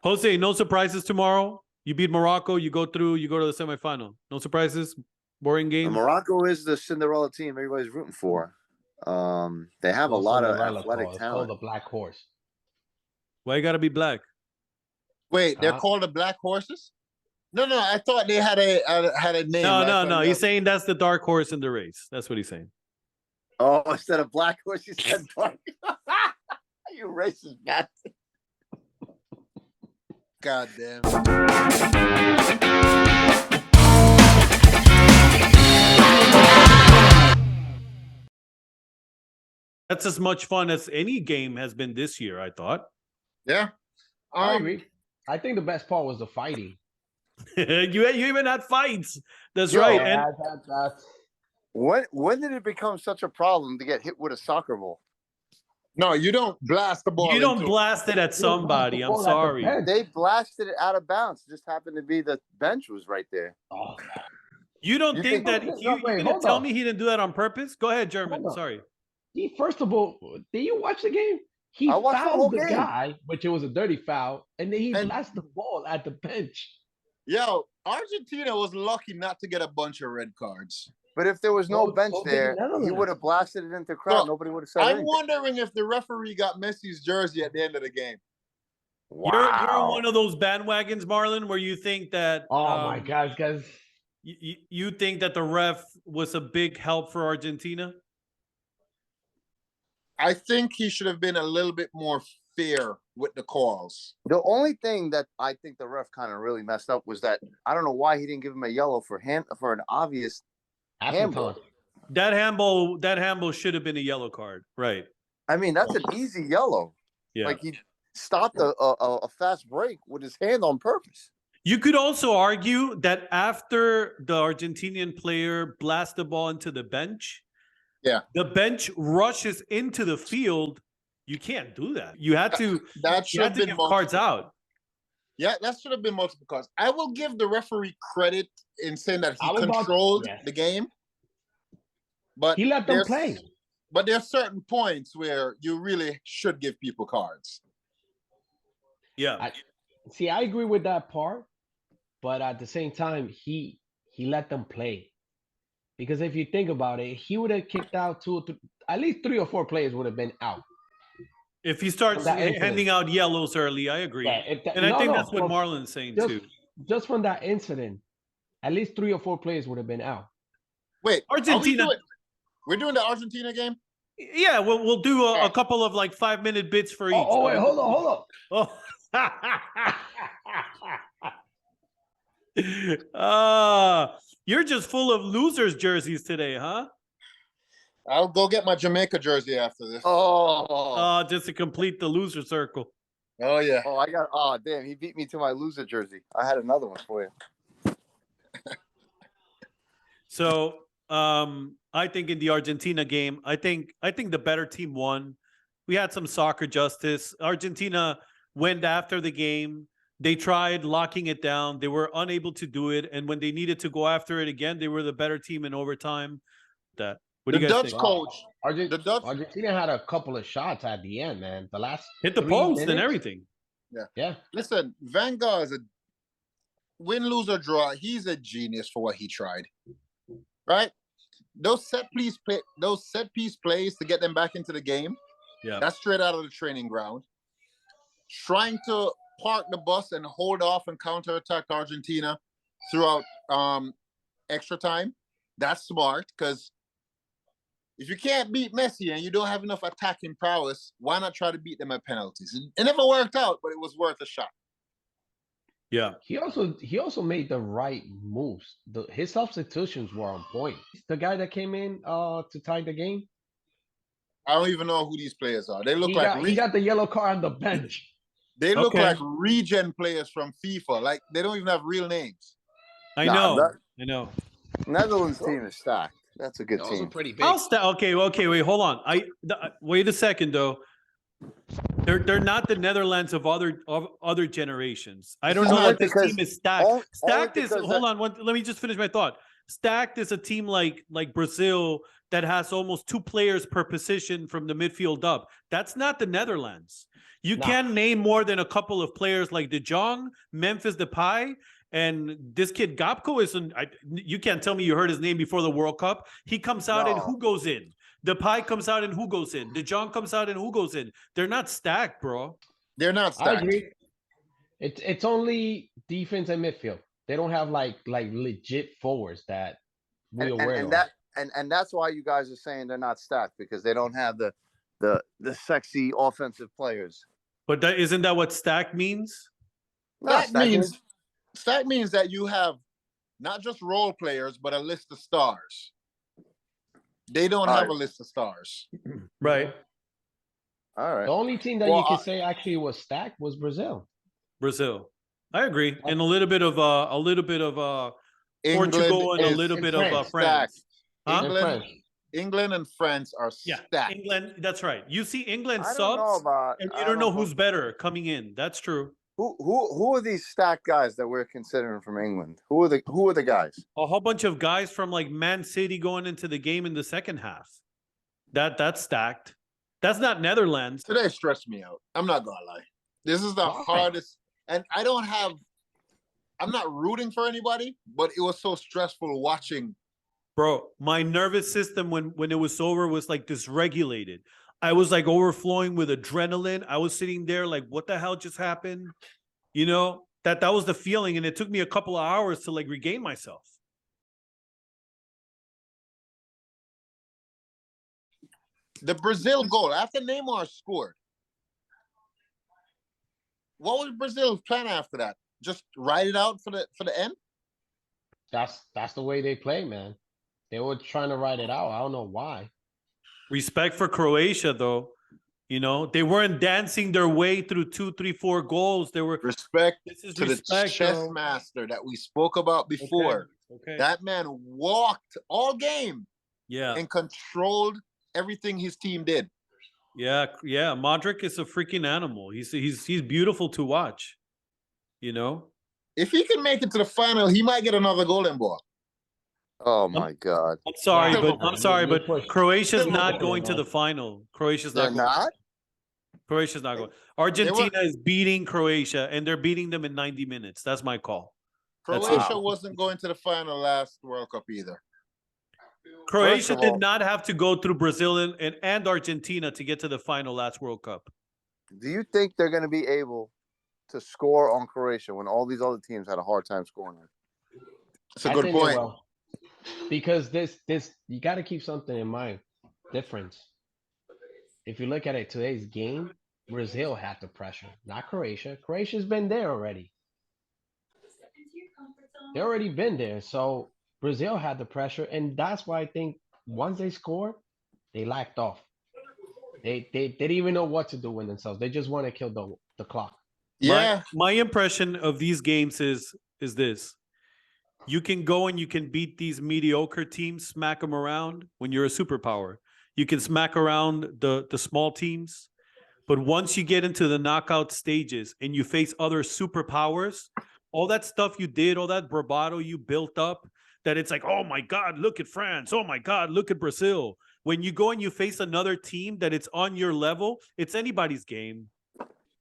Jose, no surprises tomorrow. You beat Morocco. You go through. You go to the semifinal. No surprises. Boring game. Morocco is the Cinderella team everybody's rooting for. They have a lot of athletic It's talent. called the Black Horse. Why you gotta be black? Wait, they're called the Black Horses? No, I thought they had a name. No. He's saying that's the dark horse in the race. That's what he's saying. Oh, instead of black horse, you said dark. You racist bastard. God damn. That's as much fun as any game has been this year, I thought. Yeah. I agree. I think the best part was the fighting. you even had fights. That's right. Yeah, And when did it become such a problem to get hit with a soccer ball? No, you don't blast the ball. You don't blast it at somebody. I'm sorry. They blasted it out of bounds. It just happened to be the bench was right there. Oh. You don't think that you're going to tell me he didn't do that on purpose? Go ahead, German. Sorry. First of all, did you watch the game? He fouled the guy, which it was a dirty foul, and then he blasted the ball at the bench. Yo, Argentina was lucky not to get a bunch of red cards. But if there was no bench there, he would have blasted it into the crowd. Nobody would have said anything. I'm wondering if the referee got Messi's jersey at the end of the game. Wow. You're one of those bandwagons, Marlon, where you think that... Oh, my gosh, guys. You think that the ref was a big help for Argentina? I think he should have been a little bit more fair with the calls. The only thing that I think the ref kind of really messed up was that I don't know why he didn't give him a yellow for an obvious handball. That handball should have been a yellow card, right? I mean, that's an easy yellow. Yeah, like he stopped a fast break with his hand on purpose. You could also argue that after the Argentinian player blasts the ball into the bench, the bench rushes into the field. You can't do that. You had to. That should have been give cards out. Yeah, that should have been multiple cards. I will give the referee credit in saying that he controlled the game, but he let them play. But there are certain points where you really should give people cards. Yeah. I agree with that part, but at the same time, he let them play. Because if you think about it, he would have kicked out at least 3 or 4 players would have been out. If he starts handing out yellows early, I agree. Yeah, I think that's what Marlon's saying too. Just from that incident, at least 3 or 4 players would have been out. Wait, Argentina. We're doing the Argentina game? Yeah, we'll do a couple of like 5-minute bits for each. Oh, wait, hold on. Oh. You're just full of losers jerseys today, huh? I'll go get my Jamaica jersey after this. Just to complete the loser circle. Oh, yeah. Damn, he beat me to my loser jersey. I had another one for you. So, I think in the Argentina game, I think the better team won. We had some soccer justice. Argentina went after the game. They tried locking it down. They were unable to do it. And when they needed to go after it again, they were the better team in overtime. What do you guys think? Coach. Argentina had a couple of shots at the end, man. The last hit the post and everything. Yeah. Listen, Van Gaal is a win, lose, or draw. He's a genius for what he tried. Right? Those set piece plays to get them back into the game. Yeah. That's straight out of the training ground. Trying to park the bus and hold off and counterattack Argentina throughout extra time. That's smart, because if you can't beat Messi and you don't have enough attacking prowess, why not try to beat them at penalties? It never worked out, but it was worth a shot. Yeah. He also made the right moves. His substitutions were on point. The guy that came in to tie the game. I don't even know who these players are. They look he got the yellow card on the bench. They look like regen players from FIFA. Like, they don't even have real names. I know. Netherlands team is stacked. That's a good team. Pretty big. Okay, wait, hold on. Wait a second though. They're not the Netherlands of other generations. I don't know if this team is stacked. Stacked is let me just finish my thought. Stacked is a team like Brazil that has almost 2 players per position from the midfield up. That's not the Netherlands. You Nah. can't name more than a couple of players like De Jong, Memphis Depay, and this kid Gapco isn't. You can't tell me you heard his name before the World Cup. He comes out and No. who goes in? Depay comes out and who goes in? De Jong comes out and who goes in? They're not stacked, bro. They're not I stacked. agree. It's only defense and midfield. They don't have like legit forwards that we're aware of. And that's why you guys are saying they're not stacked, because they don't have the sexy offensive players. But isn't that what stacked means? No, Stack means that you have not just role players, but a list of stars. They don't have a list of stars. Right. All right. The only team that you could say actually was stacked was Brazil. Brazil. I agree. And a little bit of England Portugal and a is little bit France. of France. Huh? And French. England and France are stacked. England. That's right. You see England I don't know subs, about, and I you don't know know. who's better coming in. That's true. Who are these stacked guys that we're considering from England? Who are the guys? A whole bunch of guys from like Man City going into the game in the second half. That's stacked. That's not Netherlands. Today stressed me out. I'm not gonna lie. This is the hardest, and I'm not rooting for anybody, but it was so stressful watching. Bro, my nervous system when it was over was like dysregulated. I was like overflowing with adrenaline. I was sitting there like, what the hell just happened? You know, that was the feeling. And it took me a couple of hours to like regain myself. The Brazil goal after Neymar scored. What was Brazil's plan after that? Just ride it out for the end? That's the way they play, man. They were trying to ride it out. I don't know why. Respect for Croatia, though. You know, they weren't dancing their way through 2, 3, 4 goals. They were Respect to respect, the chess master that we spoke about before. Okay. That man walked all game and controlled everything his team did. Yeah. Modric is a freaking animal. He's beautiful to watch. You know, if he can make it to the final, he might get another golden ball. Oh my God! I'm sorry, but Croatia's not going to the final. Croatia's not going. Argentina is beating Croatia, and they're beating them in 90 minutes. That's my call. Croatia wasn't going to the final last World Cup either. Croatia did not have to go through Brazil and Argentina to get to the final last World Cup. Do you think they're going to be able to score on Croatia when all these other teams had a hard time scoring? That's a good point. Because this you got to keep something in mind. Difference. If you look at it, today's game, Brazil had the pressure, not Croatia. Croatia's been there already. They already been there. So Brazil had the pressure, and that's why I think once they scored, they lacked off. They didn't even know what to do with themselves. They just want to kill the clock. Yeah. My impression of these games is this. You can go and you can beat these mediocre teams, smack them around when you're a superpower. You can smack around the small teams. But once you get into the knockout stages and you face other superpowers, all that stuff you did, all that bravado you built up, that it's like, oh my God, look at France. Oh my God, look at Brazil. When you go and you face another team that it's on your level, it's anybody's game.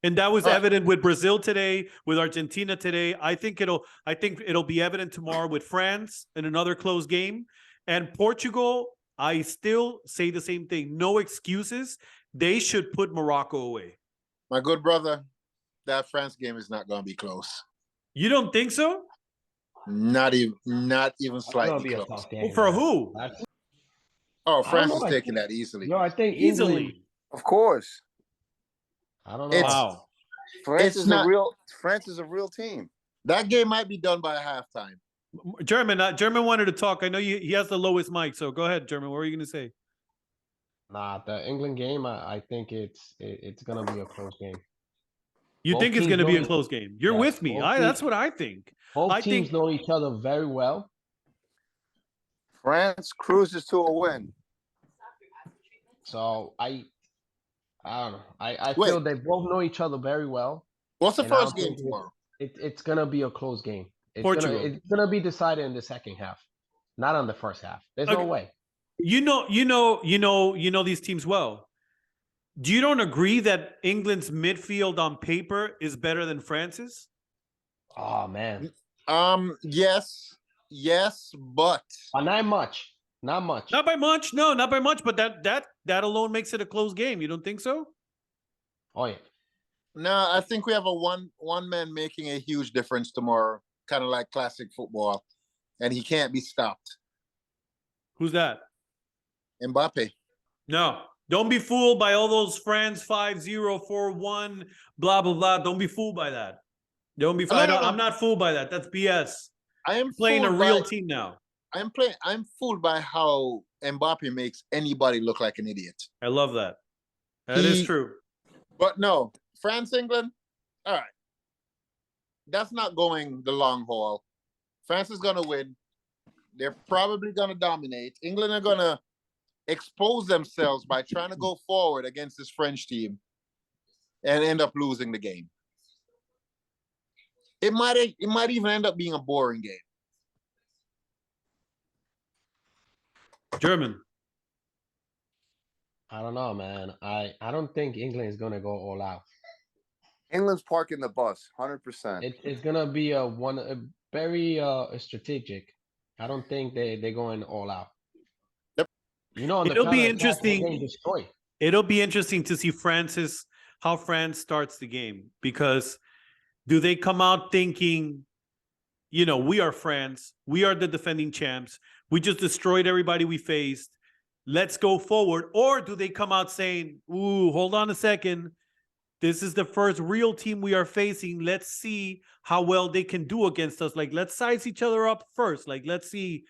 And that was evident with Brazil today, with Argentina today. I think it'll be evident tomorrow with France in another close game. And Portugal, I still say the same thing. No excuses. They should put Morocco away. My good brother, that France game is not going to be close. You don't think so? Not even slightly close. Well, for who? France is taking that easily. No, I think Easily. England, Of course. I don't know. Wow. France is a real team. That game might be done by halftime. German wanted to talk. I know he has the lowest mic, so go ahead, German. What were you going to say? Nah, the England game, I think it's gonna be a close game. You Both think it's teams going to be a know- close game? You're Yes, with me. both That's teams- what I think. Both I teams think- know each other very well. France cruises to a win. So I don't know. I Wait. feel they both know each other very well. What's the And I first don't game think tomorrow? It's gonna be a close game. Portugal. It's gonna be decided in the second half, not on the first half. There's no Okay. way. You know these teams well. you don't agree that England's midfield on paper is better than France's? Oh man, Yes, but not much, not much. Not by much. No, not by much. But that alone makes it a close game. You don't think so? Oh yeah, no, I think we have a one man making a huge difference tomorrow, kind of like classic football, and he can't be stopped. Who's that? Mbappe. No. Don't be fooled by all those France 5-0, 4-1, blah, blah, blah. Don't be fooled by that. Don't be fooled. No. I'm not fooled by that. That's BS. I am You're playing a fooled real by, team now. I'm fooled by how Mbappe makes anybody look like an idiot. I love that. That is true. But no, France, England, all right. That's not going the long haul. France is gonna win. They're probably gonna dominate. England are gonna expose themselves by trying to go forward against this French team and end up losing the game. It might even end up being a boring game. German. I don't know, man. I don't think England is gonna go all out. England's parking the bus, 100%. It's gonna be a very strategic. I don't think they're going all out. Yep. You know, on the It'll be counter-attack, they're interesting. getting destroyed. It'll be interesting to see how France starts the game, because do they come out thinking, you know, we are France, we are the defending champs, we just destroyed everybody we faced, let's go forward? Or do they come out saying, ooh, hold on a second, this is the first real team we are facing, let's see how well they can do against us, like let's size each other up first, like let's see,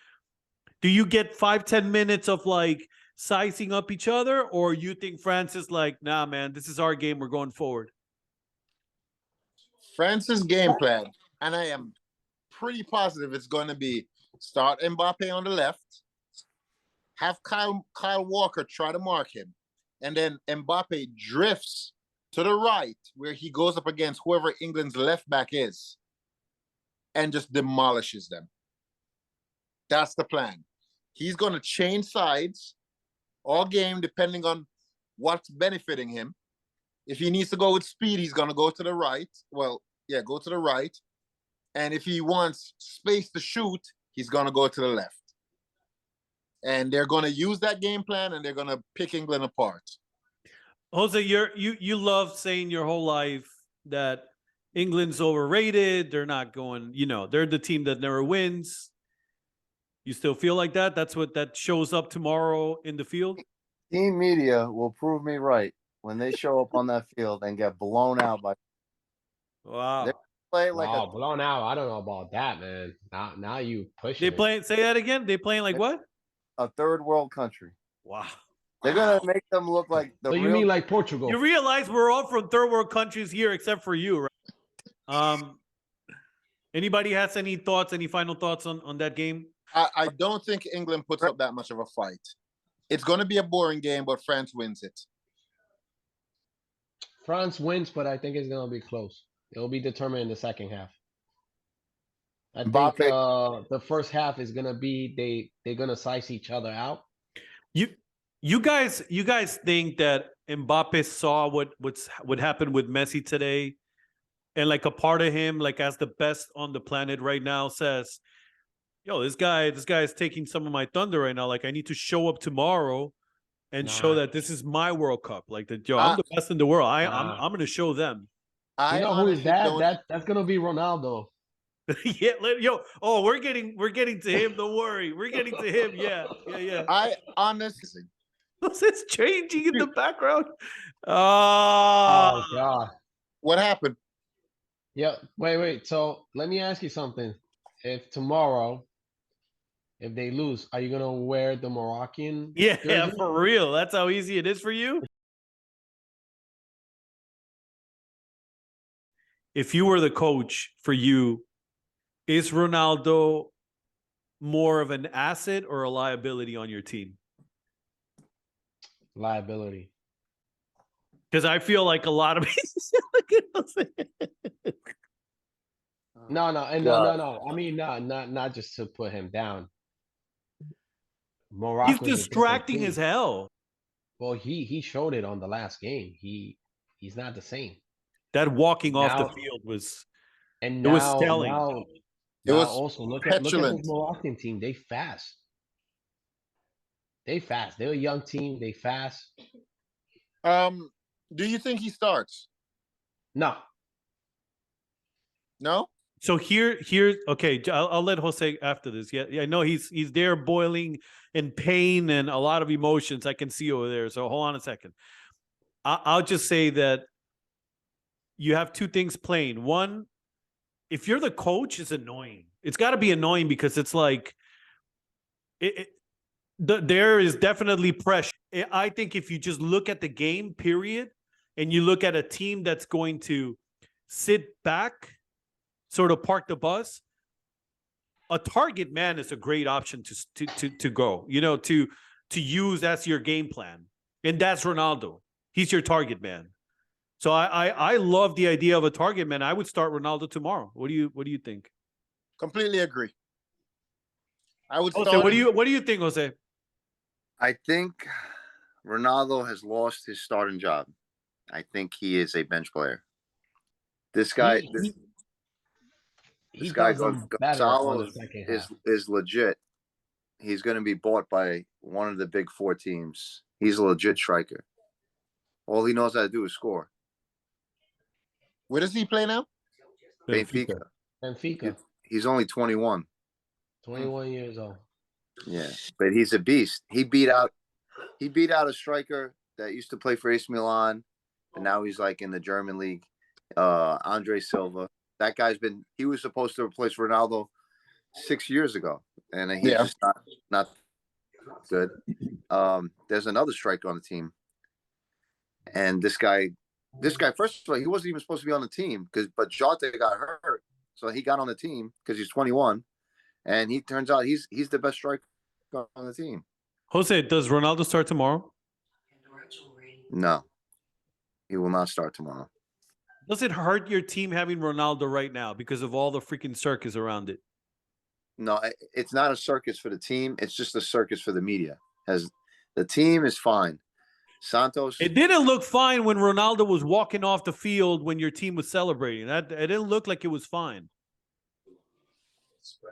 do you get 5-10 minutes of like sizing up each other, or you think France is like, nah man, this is our game, we're going forward? France's game plan, and I am pretty positive it's going to be start Mbappe on the left, have Kyle Walker try to mark him, and then Mbappe drifts to the right where he goes up against whoever England's left back is and just demolishes them. That's the plan. He's going to change sides all game depending on what's benefiting him. If he needs to go with speed, he's going to go to the right. Well, yeah, go to the right. And if he wants space to shoot, he's going to go to the left. And they're going to use that game plan, and they're going to pick England apart. Jose, you love saying your whole life that England's overrated. They're not going, you know, they're the team that never wins. You still feel like that? That's what that shows up tomorrow in the field? Team media will prove me right when they show up on that field and get blown out by. Wow. They play like Wow, blown out. I don't know about that, man. Now you pushing They playing, say that again? They playing like what? a third world country. Wow. They're gonna make them look like the So you real. mean like Portugal? You realize we're all from third world countries here except for you, right? Anybody has any thoughts, any final thoughts on that game? I don't think England puts up that much of a fight. It's going to be a boring game, but France wins it. France wins, but I think it's gonna be close. It'll be determined in the second half. I think Mbappe. the first half is gonna be they're gonna size each other out. You guys think that Mbappe saw what happened with Messi today, and like a part of him, like as the best on the planet right now, says, yo, this guy is taking some of my thunder right now. Like I need to show up tomorrow and show that this is my World Cup. Like that, yo, I'm the best in the world. I'm gonna show them. You know who is that? That's gonna be Ronaldo. Yeah, we're getting to him. Don't worry, we're getting to him. Yeah. I honestly, What's this changing in the background? Oh God. What happened? Yeah. Wait. So let me ask you something. If tomorrow, if they lose, are you gonna wear the Moroccan? Yeah, jersey? for real. That's how easy it is for you. If you were the coach, for you, is Ronaldo more of an asset or a liability on your team? Liability. Because I feel like a lot of No. I mean, not just to put him down. Morocco he's distracting as hell. Well, he showed it on the last game. He's not the same. That walking off the Now field was and it was now telling. now It now was also look at petulant. this Moroccan team. They fast. They fast. They're a young team. They fast. Do you think he starts? No. No. So here, okay. I'll let Jose after this. Yeah, I know he's there, boiling in pain and a lot of emotions. I can see over there. So hold on a second. I'll just say that you have two things playing. One, if you're the coach, it's annoying. It's got to be annoying because it's like there is definitely pressure. I think if you just look at the game, period, and you look at a team that's going to sit back, sort of park the bus, a target man is a great option to go, to use as your game plan. And that's Ronaldo. He's your target man. So I love the idea of a target man. I would start Ronaldo tomorrow. What do you think? Completely agree. I would Jose, start. what do you think, Jose? I think Ronaldo has lost his starting job. I think he is a bench player. This guy, He this guy does them better on Gonzalo the second half. is legit. He's going to be bought by one of the big four teams. He's a legit striker. All he knows how to do is score. Where does he play now? Benfica. Benfica. He's only 21. 21 years old. Yeah, but he's a beast. He beat out a striker that used to play for AC Milan, and now he's like in the German league. Andre Silva. That he was supposed to replace Ronaldo 6 years ago, and he's just not good. There's another striker on the team, and this guy, first of all, he wasn't even supposed to be on the team but Jota got hurt, so he got on the team because he's 21, and he turns out he's the best striker on the team. Jose, does Ronaldo start tomorrow? No, he will not start tomorrow. Does it hurt your team having Ronaldo right now because of all the freaking circus around it? No, it's not a circus for the team. It's just a circus for the media. The team is fine. Santos. It didn't look fine when Ronaldo was walking off the field when your team was celebrating. It didn't look like it was fine.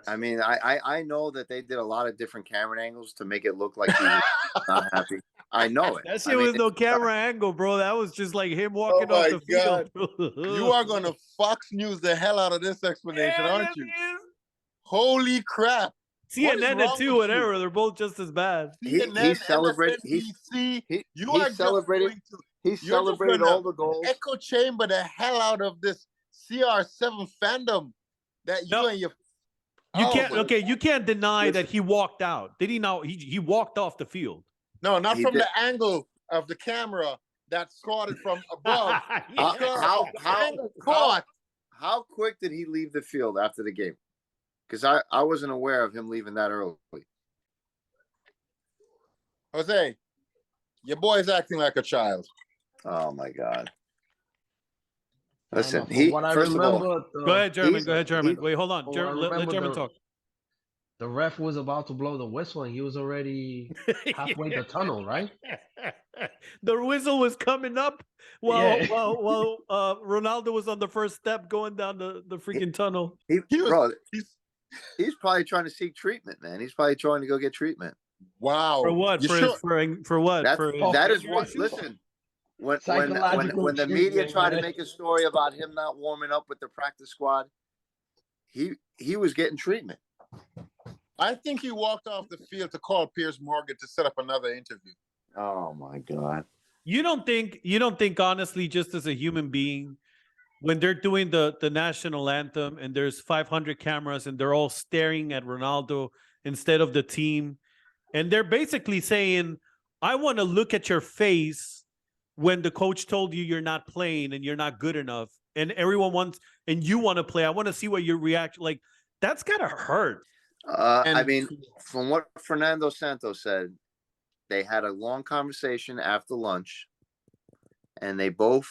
I mean, I know that they did a lot of different camera angles to make it look like he was not happy. I know it. That shit was no camera angle, bro. That was just like him walking off the God. field. You are going to Fox News the hell out of this explanation, aren't you? Holy crap. CNN and two, whatever. They're both just as bad. He celebrated. He celebrated all the goals. Echo chamber the hell out of this CR7 fandom that you and your. You can't deny that he walked out. Did he not? He walked off the field. No, not from the angle of the camera that caught it from above. How quick did he leave the field after the game? Because I wasn't aware of him leaving that early. Jose, your boy's acting like a child. Oh my God! Listen, go ahead, German. Wait, hold on. Let German talk. The ref was about to blow the whistle, and he was already halfway the tunnel, right? The whistle was coming up while Ronaldo was on the first step going down the freaking tunnel. He's probably trying to seek treatment, man. He's probably trying to go get treatment. Wow. For what? For what? That is what. Listen, when the media tried to make a story about him not warming up with the practice squad, he was getting treatment. I think he walked off the field to call Piers Morgan to set up another interview. Oh my God. You don't think honestly, just as a human being, when they're doing the national anthem and there's 500 cameras and they're all staring at Ronaldo instead of the team, and they're basically saying, I want to look at your face when the coach told you you're not playing and you're not good enough, and everyone wants, and you want to play. I want to see what your reaction, like, that's gotta hurt. I mean, from what Fernando Santos said, they had a long conversation after lunch, and they both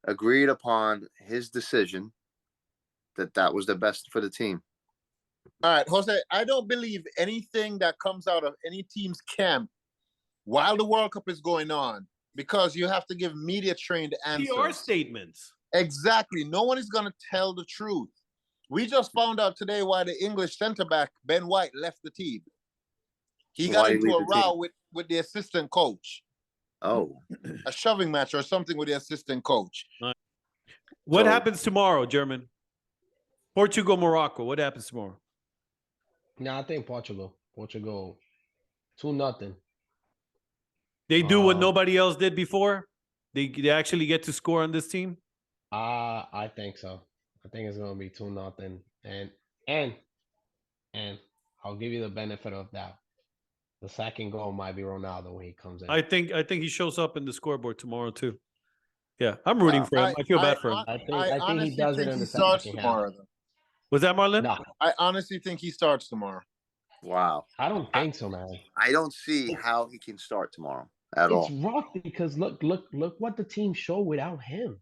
agreed upon his decision that was the best for the team. All right, Jose, I don't believe anything that comes out of any team's camp while the World Cup is going on, because you have to give media trained answers. PR statements. Exactly. No one is going to tell the truth. We just found out today why the English centre back, Ben White, left the team. He Why got did he into leave a the team? row with the assistant coach, Oh, a shoving match or something with the assistant coach. What So- happens tomorrow, German? Portugal, Morocco. What happens tomorrow? No, I think Portugal. Portugal 2-0. They do what Um, nobody else did before. They actually get to score on this team. I think so. I think it's gonna be 2-0. And I'll give you the benefit of that. The second goal might be Ronaldo when he comes in. I think he shows up in the scoreboard tomorrow too. Yeah, I'm rooting for him. I feel bad for him. I think he honestly does it think in he the starts second half. tomorrow. Though. Was that Marlon? No, I honestly think he starts tomorrow. wow. I don't think so, man. I don't see how he can start tomorrow at It's all. rough because look what the team showed without him.